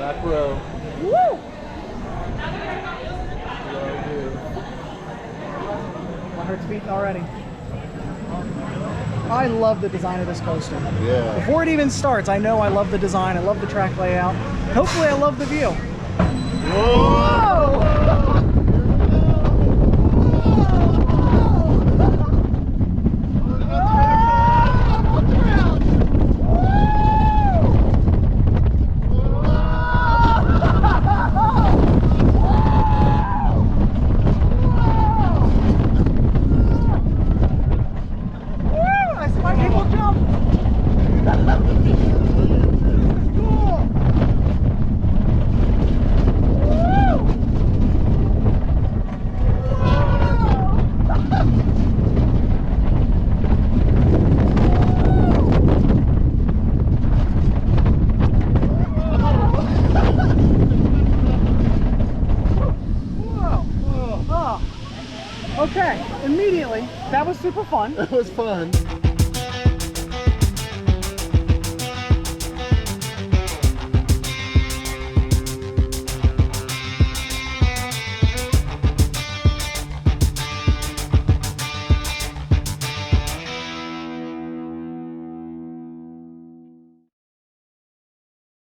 Back row. Woo! My heart's beating already. I love the design of this coaster. Yeah. Before it even starts, I know I love the design. I love the track layout. Hopefully, I love the view. Whoa! I see my people jump. Okay, immediately, that was super fun. That was fun.